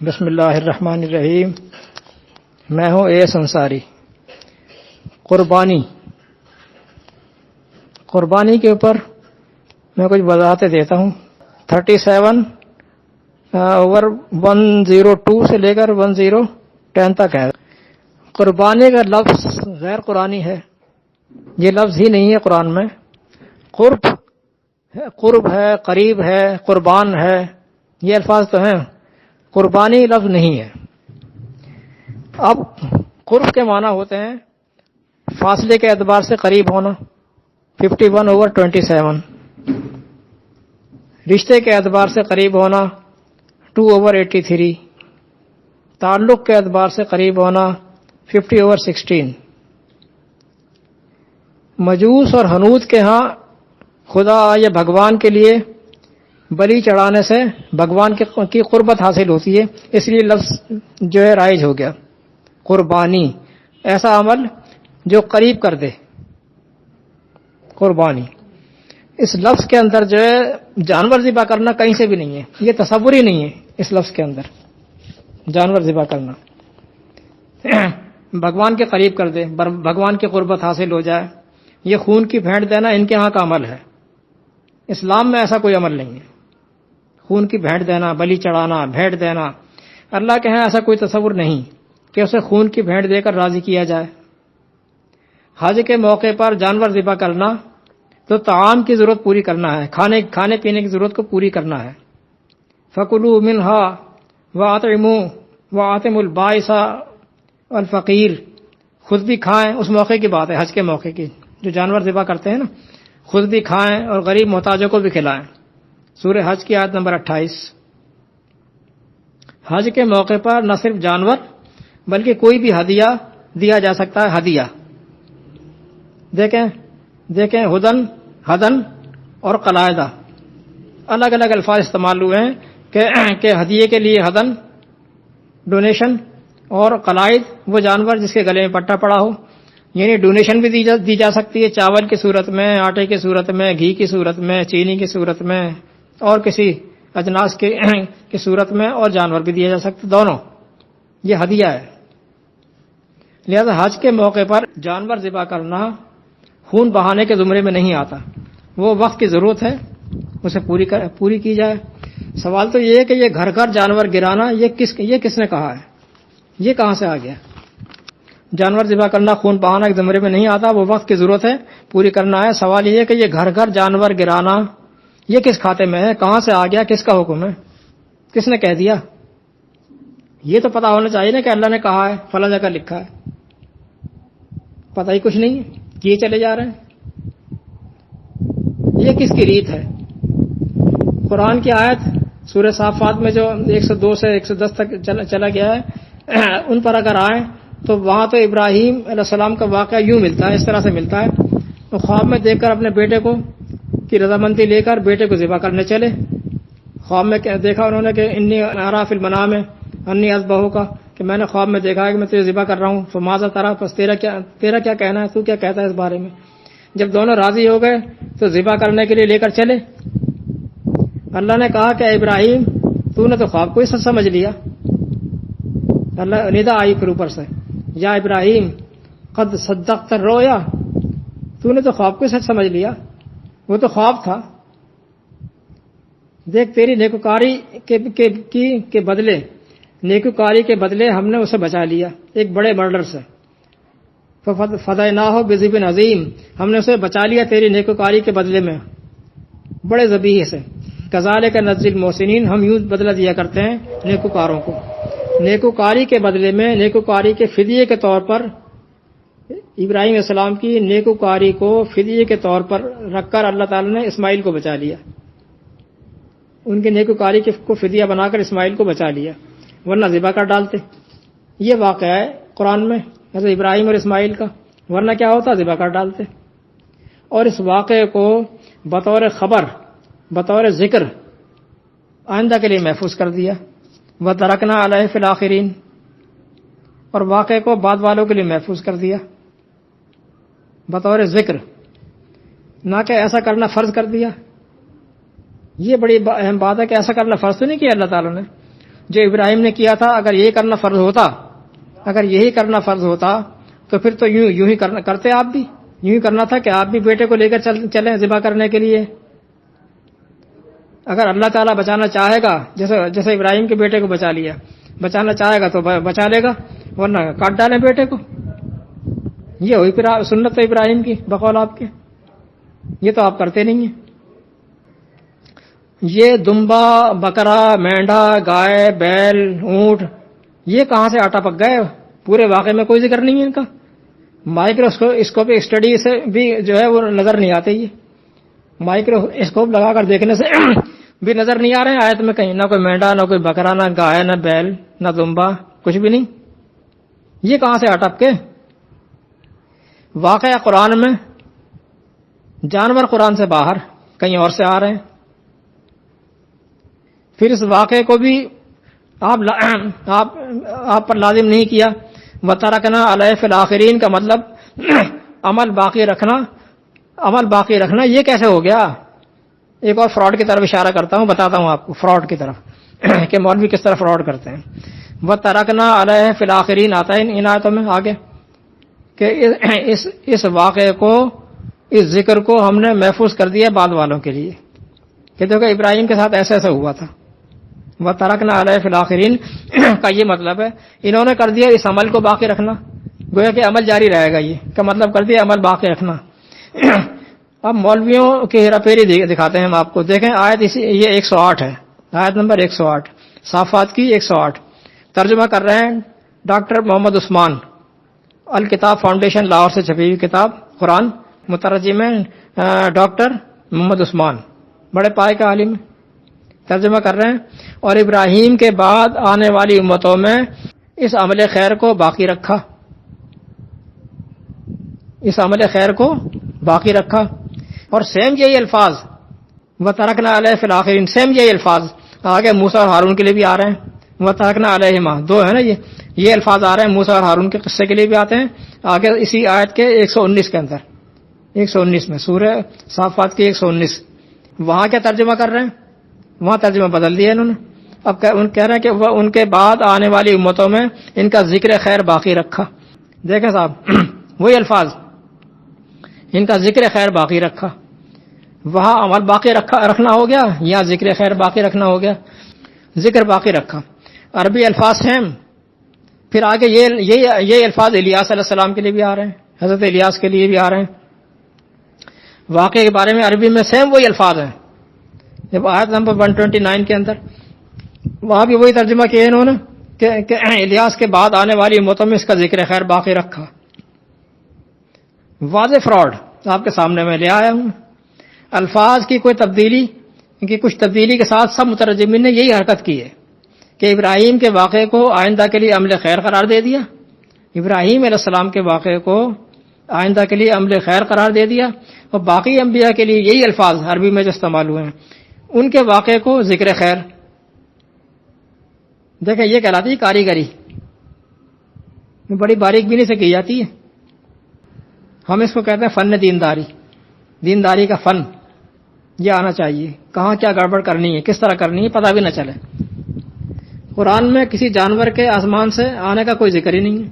بسم اللہ الرحمن الرحیم. میں ہوں ایس انصاری. قربانی کے اوپر میں کچھ وضاحتیں دیتا ہوں. 37 اوور 102 سے لے کر 1010 تک ہے. قربانی کا لفظ غیر قرآنی ہے، یہ لفظ ہی نہیں ہے قرآن میں. قرب ہے، قریب ہے، قربان ہے، یہ الفاظ تو ہیں، قربانی لفظ نہیں ہے. اب قرب کے معنی ہوتے ہیں فاصلے کے اعتبار سے قریب ہونا 51 اوور 27، رشتے کے اعتبار سے قریب ہونا 2 اوور 83، تعلق کے اعتبار سے قریب ہونا 50 اوور 16. مجوس اور حنوت کے ہاں خدا یا بھگوان کے لیے بلی چڑھانے سے بھگوان کی قربت حاصل ہوتی ہے، اس لیے لفظ جو ہے رائج ہو گیا. قربانی ایسا عمل جو قریب کر دے، قربانی. اس لفظ کے اندر جو ہے جانور ذبح کرنا کہیں سے بھی نہیں ہے، یہ تصور ہی نہیں ہے اس لفظ کے اندر. جانور ذبح کرنا بھگوان کے قریب کر دے، بھگوان کی قربت حاصل ہو جائے، یہ خون کی بھینٹ دینا ان کے ہاں کا عمل ہے. اسلام میں ایسا کوئی عمل نہیں ہے. خون کی بھینٹ دینا، بلی چڑھانا، بھینٹ دینا، اللہ کے ہاں ایسا کوئی تصور نہیں کہ اسے خون کی بھینٹ دے کر راضی کیا جائے. حج کے موقع پر جانور ذبح کرنا تو طعام کی ضرورت پوری کرنا ہے، کھانے پینے کی ضرورت کو پوری کرنا ہے. فَكُلُوا مِنْهَا وَأَطْعِمُوا الْبَائِسَ الْفَقِيرَ. خود بھی کھائیں، اس موقع کی بات ہے، حج کے موقع کی، جو جانور ذبح کرتے ہیں نا، خود بھی کھائیں اور غریب محتاجوں کو بھی کھلائیں. سورہ حج کی آیت نمبر 28. حج کے موقع پر نہ صرف جانور بلکہ کوئی بھی ہدیہ دیا جا سکتا ہے. ہدیہ دیکھیں ہدن اور قلائدہ الگ الگ الفاظ استعمال ہوئے ہیں کہ ہدیے کے لیے ہدن ڈونیشن، اور قلائد وہ جانور جس کے گلے میں پٹا پڑا ہو، یعنی ڈونیشن بھی دی جا سکتی ہے، چاول کی صورت میں، آٹے کی صورت میں، گھی کی صورت میں، چینی کی صورت میں، اور کسی اجناس کی صورت میں، اور جانور بھی دیا جا سکتا، دونوں. یہ ہدیہ ہے. لہذا حج کے موقع پر جانور ذبح کرنا خون بہانے کے زمرے میں نہیں آتا، وہ وقت کی ضرورت ہے، اسے پوری کی جائے. سوال تو یہ ہے کہ یہ گھر گھر جانور گرانا یہ کس نے کہا ہے، یہ کہاں سے آ گیا؟ جانور ذبح کرنا خون بہانا کے زمرے میں نہیں آتا، وہ وقت کی ضرورت ہے، پوری کرنا ہے. سوال یہ ہے کہ یہ گھر گھر جانور گرانا یہ کس کھاتے میں ہے، کہاں سے آ گیا، کس کا حکم ہے، کس نے کہہ دیا؟ یہ تو پتا ہونا چاہیے نا کہ اللہ نے کہا ہے، فلاں جگہ لکھا ہے. پتہ ہی کچھ نہیں ہے، کیے چلے جا رہے ہیں. یہ کس کی ریت ہے؟ قرآن کی آیت سورہ صافات میں جو 102 سے 110 تک چلا گیا ہے، ان پر اگر آئیں تو وہاں تو ابراہیم علیہ السلام کا واقعہ یوں ملتا ہے، اس طرح سے ملتا ہے. تو خواب میں دیکھ کر اپنے بیٹے کی رضامندی لے کر بیٹے کو ذبح کرنے چلے. خواب میں دیکھا انہوں نے کہ انی ارا فی المنام انی اذبحک کا، کہ میں نے خواب میں دیکھا ہے کہ میں تجھے ذبح کر رہا ہوں. فماذا تری، پس تیرا کیا کہنا ہے، تو کیا کہتا ہے اس بارے میں؟ جب دونوں راضی ہو گئے تو ذبح کرنے کے لیے لے کر چلے. اللہ نے کہا کہ اے ابراہیم، تو نے تو خواب کو ہی سچ سمجھ لیا. اللہ ندا آئی پھر اوپر سے، یا ابراہیم قد صدقت الرؤیا، تو نے تو خواب کو ہی سچ سمجھ لیا، وہ تو خواب تھا. دیکھ تیری نیکوکاری کے بدلے ہم نے اسے بچا لیا ایک بڑے مرڈر سے. فدیناہ بذبح عظیم، ہم نے اسے بچا لیا تیری نیکوکاری کے بدلے میں بڑے ذبیحے سے. کذالک نجزی المحسنین، ہم یوں بدلہ دیا کرتے ہیں نیکوکاروں کو. نیکوکاری کے بدلے میں، نیکوکاری کے فدیے کے طور پر، ابراہیم علیہ السلام کی نیکوکاری کو فدیے کے طور پر رکھ کر اللہ تعالیٰ نے اسماعیل کو بچا لیا. ان کی نیکوکاری کو فدیہ بنا کر اسماعیل کو بچا لیا، ورنہ ذبح کر ڈالتے. یہ واقعہ ہے قرآن میں حضرت ابراہیم اور اسماعیل کا، ورنہ کیا ہوتا، ذبح کر ڈالتے. اور اس واقعے کو بطور خبر، بطور ذکر آئندہ کے لیے محفوظ کر دیا. وَتَرَكْنَا عَلَيْهِ فِي الْآخِرِينَ، اور واقعے کو بعد والوں کے لیے محفوظ کر دیا بطور ذکر، نہ کہ ایسا کرنا فرض کر دیا. یہ بڑی اہم بات ہے کہ ایسا کرنا فرض تو نہیں کیا اللہ تعالیٰ نے. جو ابراہیم نے کیا تھا اگر یہی کرنا فرض ہوتا، اگر یہی کرنا فرض ہوتا تو پھر تو یوں ہی کرتے آپ بھی، یوں ہی کرنا تھا کہ آپ بھی بیٹے کو لے کر چلیں ذبح کرنے کے لیے۔ اگر اللہ تعالیٰ بچانا چاہے گا، جیسے ابراہیم کے بیٹے کو بچا لیا، بچانا چاہے گا تو بچا لے گا، ورنہ کاٹ ڈالیں بیٹے کو۔ یہ ہوئی پھر سنت ابراہیم کی بقول آپ کے، یہ تو آپ کرتے نہیں ہیں۔ یہ دمبا، بکرا، مینڈا، گائے، بیل، اونٹ، یہ کہاں سے آٹا پک گئے؟ پورے واقعے میں کوئی ذکر نہیں ہے ان کا۔ مائکروسکوپ اسٹڈی سے بھی جو ہے وہ نظر نہیں آتے، یہ مائکروسکوپ لگا کر دیکھنے سے بھی نظر نہیں آ رہے ہیں آیت میں کہیں، نہ کوئی مینڈا، نہ کوئی بکرا، نہ گائے، نہ بیل، نہ دمبا، کچھ بھی نہیں۔ یہ کہاں سے اٹپ کے؟ واقعہ قرآن میں، جانور قرآن سے باہر کہیں اور سے آ رہے ہیں۔ پھر اس واقعے کو بھی آپ پر لازم نہیں کیا۔ وَتَرَكْنَا عَلَيْهِ فِي الْآخِرِينَ کا مطلب عمل باقی رکھنا یہ کیسے ہو گیا؟ ایک اور فراڈ کی طرف اشارہ کرتا ہوں، بتاتا ہوں آپ کو فراڈ کی طرف کہ مولوی کس طرح فراڈ کرتے ہیں۔ وَتَرَكْنَا عَلَيْهِ فِي الْآخِرِينَ آتا ہے ان آیتوں میں آگے کہ اس واقعے کو، اس ذکر کو ہم نے محفوظ کر دیا بعد والوں کے لیے، کہ دیکھو ابراہیم کے ساتھ ایسا ایسا ہوا تھا۔ وَتَرَكْنَا عَلَيْهِ فِي الْآخِرِينَ کا یہ مطلب ہے انہوں نے کر دیا اس عمل کو باقی رکھنا، گویا کہ عمل جاری رہے گا، یہ کا مطلب کر دیا عمل باقی رکھنا۔ اب مولویوں کی ہیرا پھیری دکھاتے ہیں ہم آپ کو، دیکھیں آیت یہ 108 ہے، آیت نمبر 108 صافات کی 108، ترجمہ کر رہے ہیں ڈاکٹر محمد عثمان، الکتاب فاؤنڈیشن لاہور سے چھپی ہوئی کتاب قرآن، مترجم ہیں ڈاکٹر محمد عثمان، بڑے پائے کا عالم، ترجمہ کر رہے ہیں۔ اور ابراہیم کے بعد آنے والی امتوں میں اس عمل خیر کو باقی رکھا، اس عمل خیر کو باقی رکھا۔ اور سیم یہی الفاظ وَتَرَكْنَا عَلَيْهِ فِي الْآخِرِينَ، سیم یہی الفاظ آگے موسیٰ اور ہارون کے لیے بھی آ رہے ہیں۔ وَتَرَكْنَا عَلَيْهِمَا دو ہے نا، یہ الفاظ آ رہے ہیں موسیٰ اور ہارون کے قصے کے لیے بھی آتے ہیں آگے اسی آیت کے 119 کے اندر، 119 میں، سورہ صافات کی 119۔ وہاں کیا ترجمہ کر رہے ہیں؟ وہاں ترجمہ بدل دیا انہوں نے، اب کہہ رہے ہیں کہ وہ ان کے بعد آنے والی امتوں میں ان کا ذکر خیر باقی رکھا۔ دیکھیں صاحب وہی الفاظ، ان کا ذکر خیر باقی رکھا، وہاں عمل باقی رکھنا ہو گیا، یہاں ذکر خیر باقی رکھنا ہو گیا، ذکر باقی رکھا۔ عربی الفاظ سیم، پھر آگے یہ الفاظ الیاس علیہ السلام کے لیے بھی آ رہے ہیں، حضرت الیاس کے لیے بھی آ رہے ہیں۔ واقعے کے بارے میں عربی میں سیم وہی الفاظ ہیں، جب آیت نمبر 129 کے اندر وہاں بھی وہی ترجمہ کیا انہوں نے کہ الیاس کے بعد آنے والی امتوں میں اس کا ذکر خیر باقی رکھا۔ واضح فراڈ آپ کے سامنے میں لے آیا ہوں، الفاظ کی کوئی تبدیلی، کہ کچھ تبدیلی کے ساتھ سب مترجمین نے یہی حرکت کی ہے کہ ابراہیم کے واقعے کو آئندہ کے لیے عمل خیر قرار دے دیا، ابراہیم علیہ السلام کے واقعے کو آئندہ کے لیے عمل خیر قرار دے دیا، اور باقی انبیاء کے لیے یہی الفاظ عربی میں جو استعمال ہوئے ہیں ان کے واقعے کو ذکر خیر۔ دیکھیں یہ کہلاتی ہے کاریگری، بڑی باریک بینی سے کی جاتی ہے، ہم اس کو کہتے ہیں فن دینداری، دینداری کا فن یہ آنا چاہیے، کہاں کیا گڑبڑ کرنی ہے، کس طرح کرنی ہے پتہ بھی نہ چلے۔ قرآن میں کسی جانور کے آسمان سے آنے کا کوئی ذکر ہی نہیں ہے،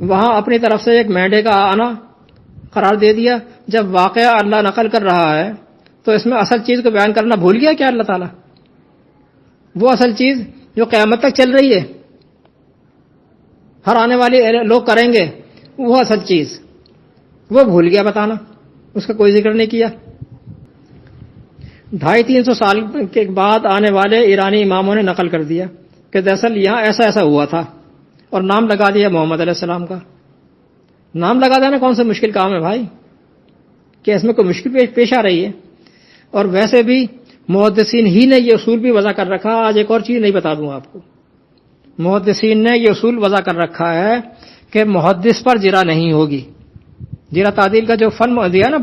وہاں اپنی طرف سے ایک مینڈے کا آنا قرار دے دیا۔ جب واقعہ اللہ نقل کر رہا ہے تو اس میں اصل چیز کو بیان کرنا بھول گیا کیا اللہ تعالیٰ؟ وہ اصل چیز جو قیامت تک چل رہی ہے، ہر آنے والے لوگ کریں گے، وہ اصل چیز وہ بھول گیا بتانا، اس کا کوئی ذکر نہیں کیا۔ 250-300 سال کے بعد آنے والے ایرانی اماموں نے نقل کر دیا کہ دراصل یہاں ایسا ایسا ہوا تھا، اور نام لگا دیا محمد علیہ السلام کا۔ نام لگا دینا کون سا مشکل کام ہے بھائی، کہ اس میں کوئی مشکل پیش آ رہی ہے؟ اور ویسے بھی محدثین ہی نے یہ اصول بھی وضع کر رکھا، آج ایک اور چیز نہیں بتا دوں آپ کو، محدثین نے یہ اصول وضع کر رکھا ہے کہ محدث پر جرح نہیں ہوگی۔ جرح تعدیل کا جو فن دیا نا،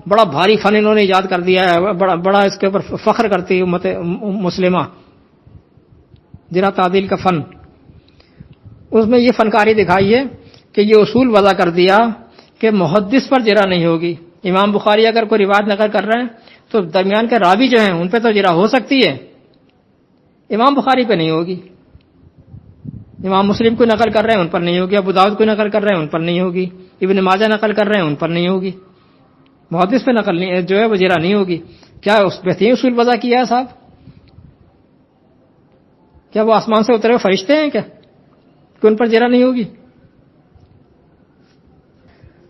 بڑا بھاری فن انہوں نے ایجاد کر دیا ہے، بڑا اس کے اوپر فخر کرتی ہے امت مسلمہ، جرح تعدیل کا فن، اس میں یہ فنکاری دکھائی ہے کہ یہ اصول وضع کر دیا کہ محدث پر جرح نہیں ہوگی۔ امام بخاری اگر کوئی روایت نقل کر رہے ہیں تو درمیان کے راوی جو ہیں ان پہ تو جرح ہو سکتی ہے، امام بخاری پہ نہیں ہوگی، امام مسلم کو نقل کر رہے ہیں ان پر نہیں ہوگی، ابو داؤد کو نقل کر رہے ہیں ان پر نہیں ہوگی، ابن ماجہ نقل کر رہے ہیں ان پر نہیں ہوگی، محدث پہ نقل نہیں جو ہے وہ جرح نہیں ہوگی۔ کیا اس بہترین اصول وضع کیا ہے صاحب؟ کیا وہ آسمان سے اترے ہوئے فرشتے ہیں کیا کہ ان پر جرح نہیں ہوگی؟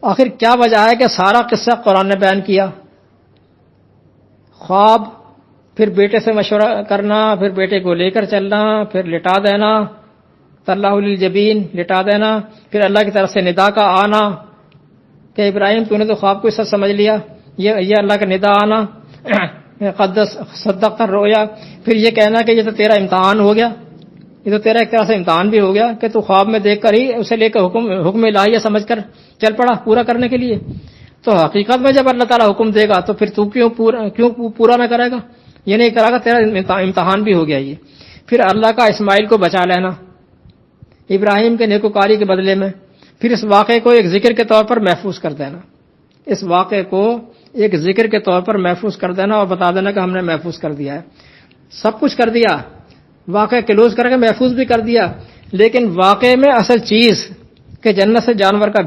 آخر کیا وجہ ہے کہ سارا قصہ قرآن نے بیان کیا؟ خواب، پھر بیٹے سے مشورہ کرنا، پھر بیٹے کو لے کر چلنا، پھر لٹا دینا، طلّہ للجبین، لٹا دینا، پھر اللہ کی طرف سے ندا کا آنا کہ ابراہیم تو نے تو خواب کو سچ سمجھ لیا، یہ اللہ کا ندا آنا، قدس صدقت الرؤیا، پھر یہ کہنا کہ یہ تو تیرا امتحان ہو گیا، یہ تو تیرا ایک طرح سے امتحان بھی ہو گیا کہ تو خواب میں دیکھ کر ہی اسے لے کر حکم الہیہ سمجھ کر چل پڑا پورا کرنے کے لیے۔ تو حقیقت میں جب اللہ تعالیٰ حکم دے گا تو پھر تو کیوں پورا نہ کرے گا؟ یہ نہیں کرے گا، تیرا امتحان بھی ہو گیا یہ۔ پھر اللہ کا اسماعیل کو بچا لینا ابراہیم کے نیکوکاری کے بدلے میں، پھر اس واقعے کو ایک ذکر کے طور پر محفوظ کر دینا، اس واقعے کو ایک ذکر کے طور پر محفوظ کر دینا اور بتا دینا کہ ہم نے محفوظ کر دیا ہے، سب کچھ کر دیا، واقعہ کلوز کر کے محفوظ بھی کر دیا، لیکن واقعے میں اصل چیز کہ جنت سے جانور کا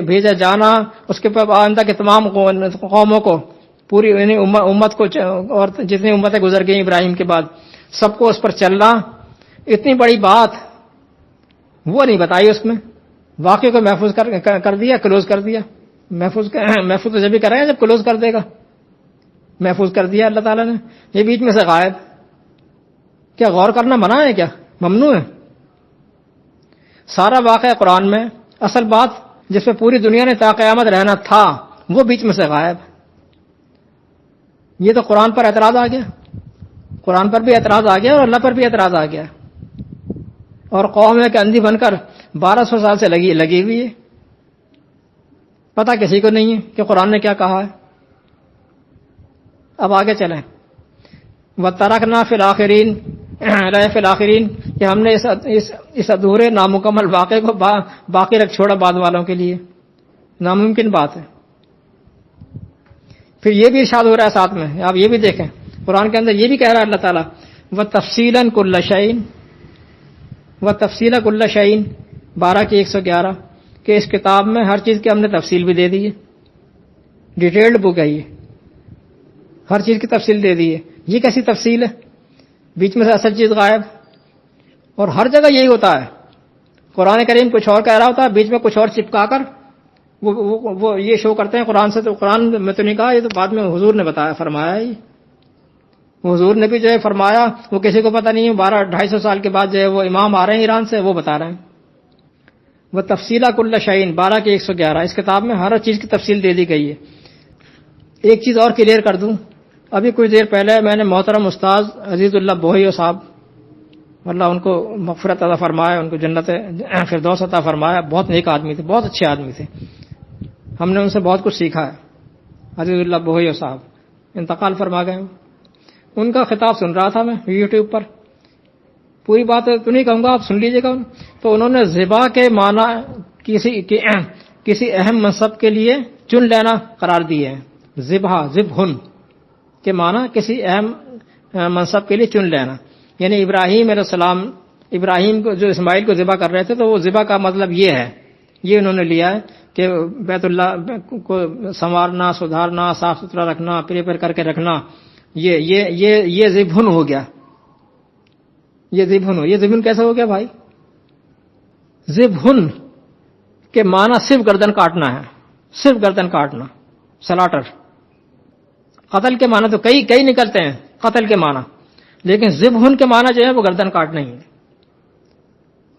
بھیجا جانا، اس کے بعد آئندہ کے تمام قوموں کو، پوری امت کو، اور جتنی امتیں گزر گئیں ابراہیم کے بعد سب کو اس پر چلنا، اتنی بڑی بات وہ نہیں بتائی اس میں، واقعے کو محفوظ کر دیا، کلوز کر دیا۔ محفوظ تو جب بھی کرے گا جب کلوز کر دے گا، محفوظ کر دیا اللہ تعالیٰ نے، یہ بیچ میں سے غائب۔ کیا غور کرنا منع ہے؟ کیا ممنوع ہے؟ سارا واقعہ قرآن میں، اصل بات جس پہ پوری دنیا نے تا قیامت رہنا تھا وہ بیچ میں سے غائب۔ یہ تو قرآن پر اعتراض آ گیا، قرآن پر بھی اعتراض آ گیا اور اللہ پر بھی اعتراض آ گیا، اور قوم ہے کہ اندھی بن کر 1200 سال سے لگی ہوئی ہے، پتہ کسی کو نہیں ہے کہ قرآن نے کیا کہا ہے۔ اب آگے چلیں، وَتَرَكْنَا فِي الْآخِرِينَ، فی الآخرین، کہ ہم نے اس ادھورے نامکمل واقعے کو باقی رکھ چھوڑا بعد والوں کے لیے، ناممکن بات ہے۔ پھر یہ بھی ارشاد ہو رہا ہے ساتھ میں، آپ یہ بھی دیکھیں قرآن کے اندر یہ بھی کہہ رہا ہے اللہ تعالیٰ وَتَفْصِيلًا كُلَّ شَيْءٍ، وَتَفْصِيلًا كُلَّ شَيْءٍ 12 کی 111، کہ اس کتاب میں ہر چیز کی ہم نے تفصیل بھی دے دی ہے، ڈیٹیلڈ بک ہے یہ، ہر چیز کی تفصیل دے دی ہے۔ یہ کیسی تفصیل ہے؟ بیچ میں سے اصل چیز غائب، اور ہر جگہ یہی ہوتا ہے، قرآن کریم کچھ اور کہہ رہا ہوتا ہے، بیچ میں کچھ اور چپکا کر وہ یہ شو کرتے ہیں قرآن سے، تو قرآن میں تو نہیں کہا، یہ تو بعد میں حضور نے بتایا فرمایا ہے، حضور نے بھی جو ہے فرمایا، وہ کسی کو پتہ نہیں ہے، 250 سال کے بعد جو ہے وہ امام آ رہے ہیں ایران سے، وہ بتا رہے ہیں۔ وہ تفصیلہ کل شعین 12 کی 111، اس کتاب میں ہر چیز کی تفصیل دے دی گئی ہے۔ ایک چیز اور کلیئر کر دوں، ابھی کچھ دیر پہلے میں نے محترم استاد عزیز اللہ بوہیو صاحب، اللہ ان کو مغفرت عطا فرمائے، ان کو جنت فردوس عطا فرمایا، بہت نیک آدمی تھے، بہت اچھے آدمی تھے، ہم نے ان سے بہت کچھ سیکھا ہے۔ عزیز اللہ بوہیو صاحب انتقال فرما گئے، ان کا خطاب سن رہا تھا میں یوٹیوب پر، پوری بات تو نہیں کہوں گا، آپ سن لیجیے گا۔ تو انہوں نے ذبح کے معنی کسی اہم منصب کے لیے چن لینا قرار دیے ہیں، ذبحن کے معنی کسی اہم منصب کے لیے چن لینا، یعنی ابراہیم علیہ السلام، ابراہیم کو جو اسماعیل کو ذبح کر رہے تھے، تو وہ ذبح کا مطلب یہ ہے، یہ انہوں نے لیا ہے کہ بیت اللہ کو سنوارنا، سدھارنا، صاف ستھرا رکھنا، پریپیئر کر کے رکھنا، یہ ذبحن ہو گیا، یہ ذبحن کیسے ہو گیا بھائی؟ ذبحن کے معنی صرف گردن کاٹنا ہے، صرف گردن کاٹنا، سلاٹر۔ قتل کے معنی تو کئی نکلتے ہیں قتل کے معنی، لیکن ذبحن کے معنی جو ہے وہ گردن کاٹنا ہی ہے۔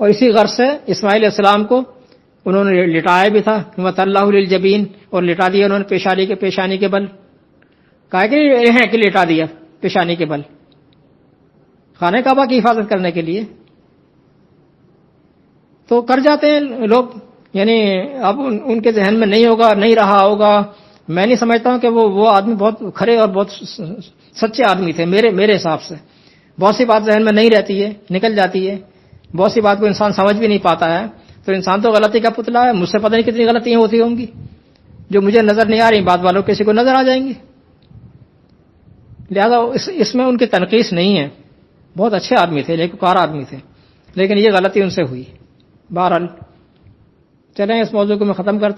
اور اسی غرض سے اسماعیل علیہ السلام کو انہوں نے لٹایا بھی تھا، وَتَلَّهُ لِلْجَبِينِ، اور لٹا دیا انہوں نے پیشانی کے بل، کہا کہ لٹا دیا پیشانی کے بل، خانہ کعبہ کی حفاظت کرنے کے لیے۔ تو کر جاتے ہیں لوگ، یعنی اب ان کے ذہن میں نہیں رہا ہوگا، میں نہیں سمجھتا ہوں کہ وہ آدمی بہت کھرے اور بہت سچے آدمی تھے، میرے حساب سے۔ بہت سی بات ذہن میں نہیں رہتی ہے، نکل جاتی ہے، بہت سی بات کو انسان سمجھ بھی نہیں پاتا ہے، تو انسان تو غلطی کا پتلا ہے۔ مجھ سے پتہ نہیں کتنی غلطیاں ہوتی ہوں گی جو مجھے نظر نہیں آ رہی، بعد والوں کسی کو نظر آ جائیں گی، لہذا اس میں ان کی تنقیص نہیں ہے، بہت اچھے آدمی تھے، نیکوکار آدمی تھے، لیکن یہ غلطی ان سے ہوئی۔ بہرحال چلیں اس موضوع کو میں ختم کرتا ہوں۔